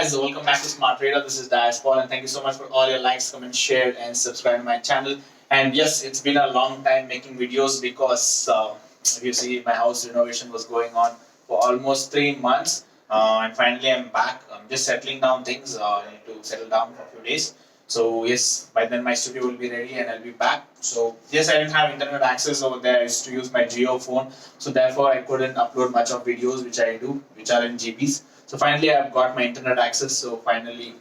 guys, welcome back to Smart Trader. This is Dias Paul, and thank you so much for all your likes, comments, share, and subscribe to my channel. And yes, it's been a long time making videos because if you see, my house renovation was going on for almost 3 months, and finally I'm back. I'm just settling down things. I need to settle down for a few days. So yes, by then my studio will be ready and I'll be back. So yes, I didn't have internet access over there. I used to use my Geo phone, so therefore I couldn't upload much of videos which I do, which are in GBs. So finally I've got my internet access. So finally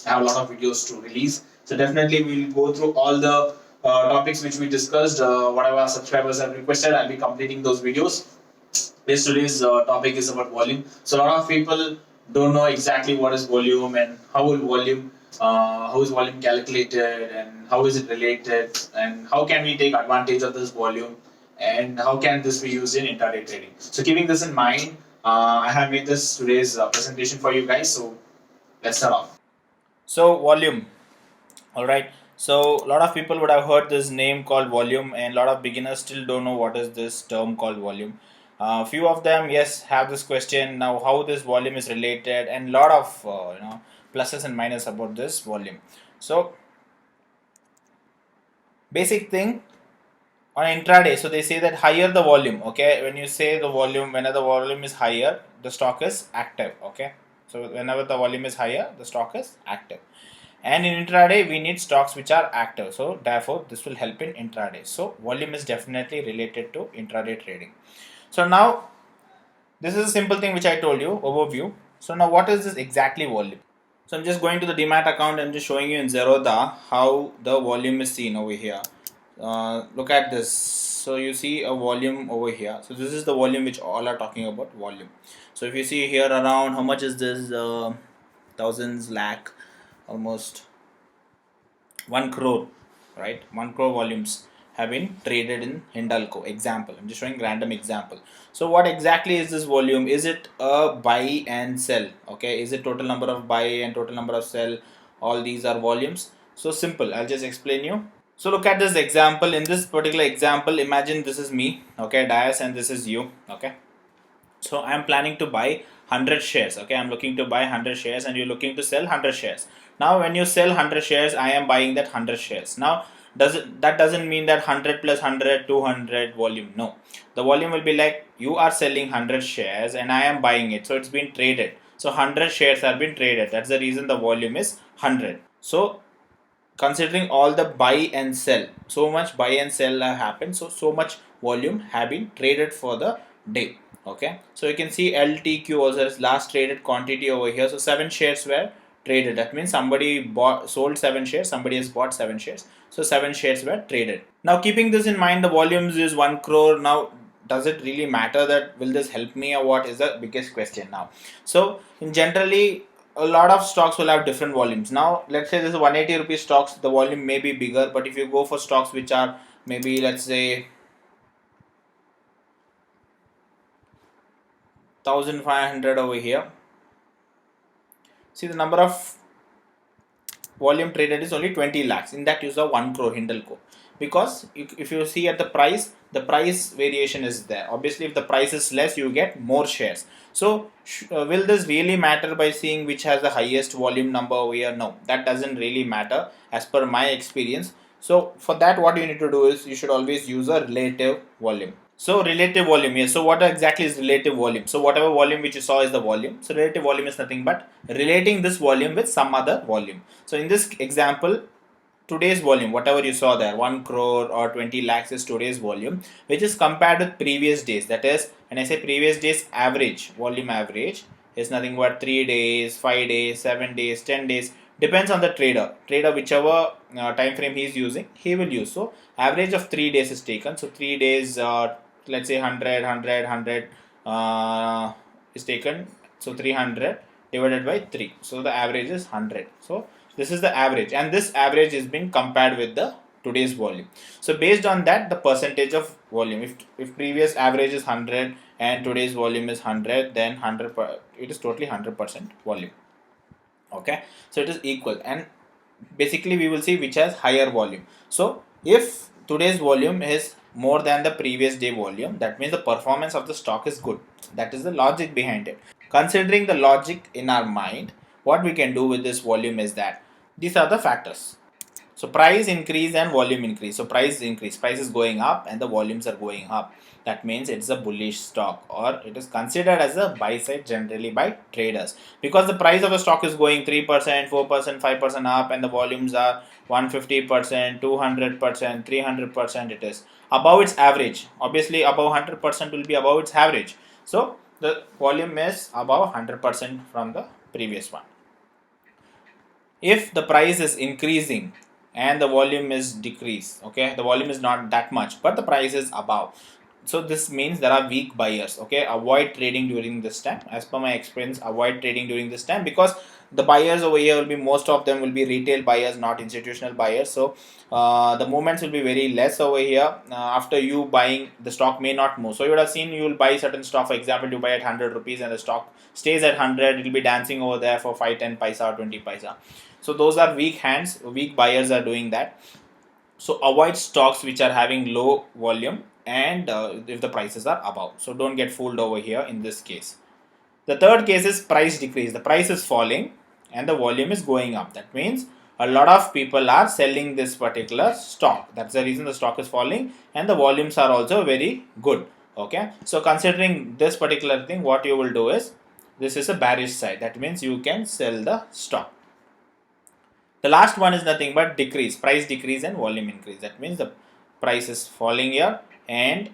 I have a lot of videos to release. So definitely we'll go through all the topics which we discussed. Whatever our subscribers have requested, I'll be completing those videos. This today's topic is about volume. So a lot of people don't know exactly what is volume and how is volume calculated and how is it related and how can we take advantage of this volume and how can this be used in intraday trading. So keeping this in mind, I have made this today's presentation for you guys. So let's start off. So volume, all right. So a lot of people would have heard this name called volume, and a lot of beginners still don't know what is this term called volume. Few of them, yes, have this question now: how this volume is related, and a lot of pluses and minuses about this volume. So basic thing on intraday. So they say that higher the volume. Okay, when you say the volume, whenever the volume is higher, the stock is active. Okay, so whenever the volume is higher, the stock is active. And in intraday, we need stocks which are active. So therefore, this will help in intraday. So volume is definitely related to intraday trading. So now, this is a simple thing which I told you, overview. So now what is this exactly volume? So I'm just going to the demat account and just showing you in Zerodha how the volume is seen over here. Look at this. So you see a volume over here. So this is the volume which all are talking about, volume. So if you see here around, how much is this? Thousands, lakh, almost 1 crore, right? 1 crore volumes have been traded in Hindalco. Example, I'm just showing random example. So what exactly is this volume? Is it a buy and sell? Okay, is it total number of buy and total number of sell? All these are volumes. So simple, I'll just explain you. So look at this example. In this particular example, imagine this is me, okay, Dias, and this is you, okay. So I am planning to buy 100 shares. Okay, I'm looking to buy 100 shares and you're looking to sell 100 shares. Now when you sell 100 shares, I am buying that 100 shares. Now that doesn't mean that 100 plus 100 200 volume. No, the volume will be like you are selling 100 shares and I am buying it, so it's been traded. So 100 shares have been traded. That's the reason the volume is 100. So considering all the buy and sell, so much buy and sell have happened, so much volume have been traded for the day. Okay, so you can see LTQ also is last traded quantity over here. So 7 shares were traded. That means somebody sold 7 shares, somebody has bought 7 shares, so 7 shares were traded. Now keeping this in mind, the volumes is 1 crore. Now does it really matter that will this help me or what is the biggest question now? So in generally, a lot of stocks will have different volumes. Now let's say this is 180 rupees stocks, the volume may be bigger, but if you go for stocks which are maybe, let's say, 1500 over here, see the number of volume traded is only 20 lakhs. In that you saw 1 crore Hindalco, because if you see at the price variation is there. Obviously if the price is less, you get more shares. So will this really matter by seeing which has the highest volume number over here? No, that doesn't really matter as per my experience. So for that, what you need to do is you should always use a relative volume. So relative volume, yes. So what exactly is relative volume? So whatever volume which you saw is the volume. So relative volume is nothing but relating this volume with some other volume. So in this example, today's volume, whatever you saw there, 1 crore or 20 lakhs is today's volume, which is compared with previous days. That is, when I say previous days, average, volume average is nothing but 3 days, 5 days, 7 days, 10 days. Depends on the trader. Whichever time frame he is using, he will use. So average of 3 days is taken. So 3 days, let's say 100 is taken. So 300 divided by 3. So the average is 100. So this is the average, and this average is being compared with the today's volume. So based on that, the percentage of volume, if previous average is 100 and today's volume is 100, then it is totally 100% volume. Okay, so it is equal, and basically we will see which has higher volume. So if today's volume is more than the previous day volume, that means the performance of the stock is good. That is the logic behind it. Considering the logic in our mind, what we can do with this volume is that these are the factors. So price increase and volume increase. So price increase, price is going up and the volumes are going up. That means it's a bullish stock, or it is considered as a buy side generally by traders, because the price of a stock is going 3%, 4%, 5% up, and the volumes are 150%, 200%, 300%. It is above its average. Obviously, above 100% will be above its average. So the volume is above 100% from the previous one. If the price is increasing and the volume is decreased, okay, the volume is not that much but the price is above, so this means there are weak buyers. Okay, avoid trading during this time. As per my experience, avoid trading during this time, because the buyers over here will be, most of them will be retail buyers, not institutional buyers. So the movements will be very less over here. After you buying, the stock may not move. So you would have seen, you will buy certain stock, for example you buy at 100 rupees and the stock stays at 100, it will be dancing over there for 5, 10 paisa or 20 paisa. So those are weak hands, weak buyers are doing that. So avoid stocks which are having low volume and if the prices are above. So don't get fooled over here in this case. The third case is price decrease. The price is falling and the volume is going up. That means a lot of people are selling this particular stock. That's the reason the stock is falling and the volumes are also very good. Okay. So considering this particular thing, what you will do is, this is a bearish side. That means you can sell the stock. The last one is nothing but decrease, price decrease and volume increase. That means the price is falling here and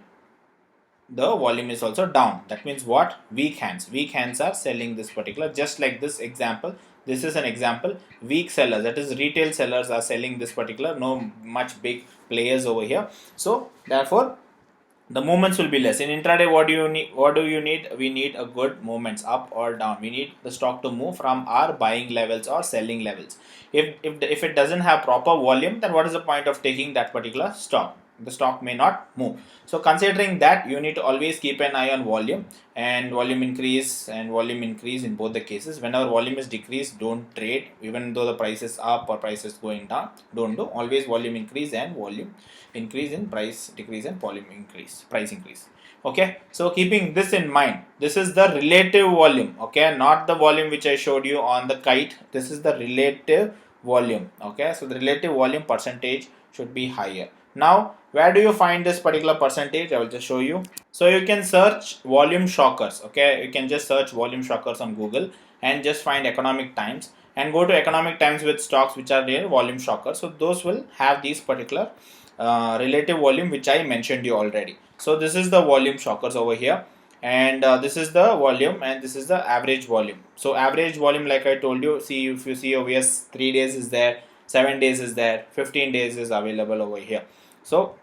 the volume is also down. That means what? Weak hands. Weak hands are selling this particular, just like this example. This is an example. Weak sellers, that is retail sellers, are selling this particular, no much big players over here. So therefore the movements will be less. In intraday, what do you need? We need a good movements up or down. We need the stock to move from our buying levels or selling levels. If it doesn't have proper volume, then what is the point of taking that particular stock? The stock may not move. So considering that, you need to always keep an eye on volume, and volume increase in both the cases. Whenever volume is decreased, don't trade. Even though the price is up or price is going down, don't do. Always volume increase and volume increase in price decrease and volume increase, price increase. Okay, so keeping this in mind, this is the relative volume. Okay, not the volume which I showed you on the kite. This is the relative volume. Okay, so the relative volume percentage should be higher. Now where do you find this particular percentage? I will just show you. So you can search volume shockers. Okay, you can just search volume shockers on Google and just find economic times and go to economic times with stocks which are their volume shockers. So those will have these particular relative volume which I mentioned you already. So this is the volume shockers over here, and this is the volume, and this is the average volume. So average volume, like I told you, see, if you see over here, 3 days is there, 7 days is there, 15 days is available over here. So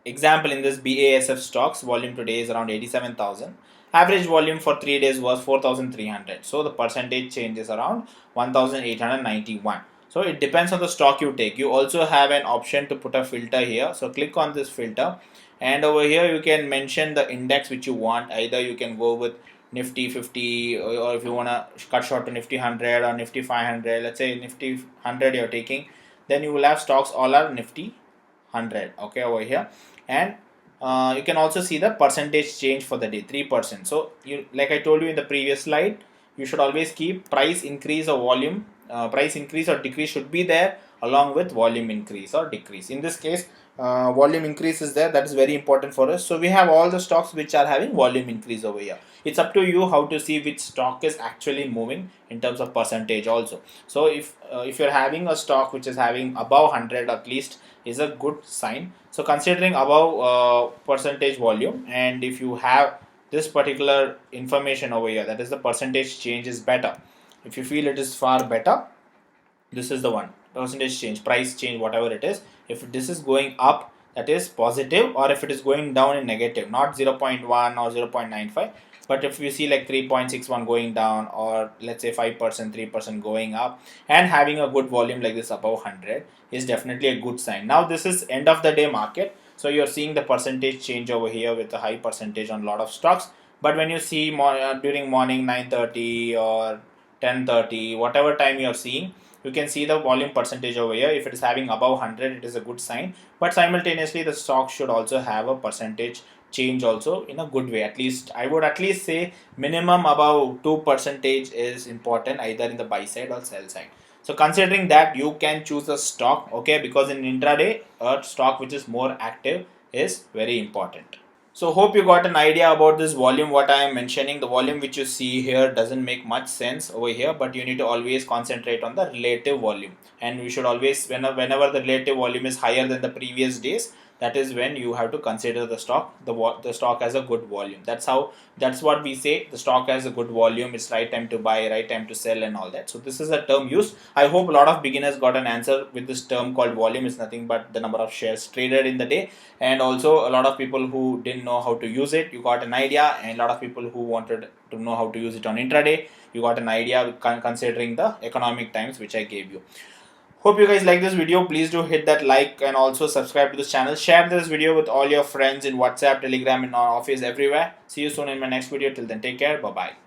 example, in this BASF stocks, volume today is around 87,000. Average volume for 3 days was 4,300. So the percentage change is around 1,891. So it depends on the stock you take. You also have an option to put a filter here. So click on this filter, and over here you can mention the index which you want. Either you can go with Nifty 50, or if you want to cut short to Nifty 100 or Nifty 500, let's say Nifty 100 you're taking, then you will have stocks all are Nifty 100. Okay, over here. And you can also see the percentage change for the day, 3%. So you, like I told you in the previous slide, you should always keep price increase or volume, price increase or decrease should be there along with volume increase or decrease. In this case, volume increase is there. That is very important for us. So we have all the stocks which are having volume increase over here. It's up to you how to see which stock is actually moving in terms of percentage also. So if you're having a stock which is having above 100 at least, is a good sign. So considering above percentage volume, and if you have this particular information over here, that is the percentage change is better. If you feel it is far better, this is the one, percentage change, price change, whatever it is. If this is going up, that is positive, or if it is going down in negative, not 0.1 or 0.95, but if you see like 3.61 going down, or let's say 5%, 3% going up, and having a good volume like this above 100 is definitely a good sign. Now this is end of the day market, so you're seeing the percentage change over here with a high percentage on a lot of stocks. But when you see during morning 9:30 or 10:30, whatever time you're seeing, you can see the volume percentage over here. If it is having above 100, it is a good sign, but simultaneously the stock should also have a percentage change also in a good way. At least I would at least say minimum above 2% is important, either in the buy side or sell side. So considering that, you can choose a stock, okay, because in intraday a stock which is more active is very important. So hope you got an idea about this volume, what I am mentioning. The volume which you see here doesn't make much sense over here, but you need to always concentrate on the relative volume. And we should always, whenever the relative volume is higher than the previous days, that is when you have to consider the stock, the stock has a good volume. That's what we say, the stock has a good volume, it's right time to buy, right time to sell and all that. So this is a term used. I hope a lot of beginners got an answer with this term called volume. Is nothing but the number of shares traded in the day, and also a lot of people who didn't know how to use it, you got an idea, and a lot of people who wanted to know how to use it on intraday, you got an idea considering the economic times which I gave you. Hope you guys like this video. Please do hit that like and also subscribe to this channel. Share this video with all your friends in WhatsApp, Telegram, and office, everywhere. See you soon in my next video. Till then, take care. Bye bye.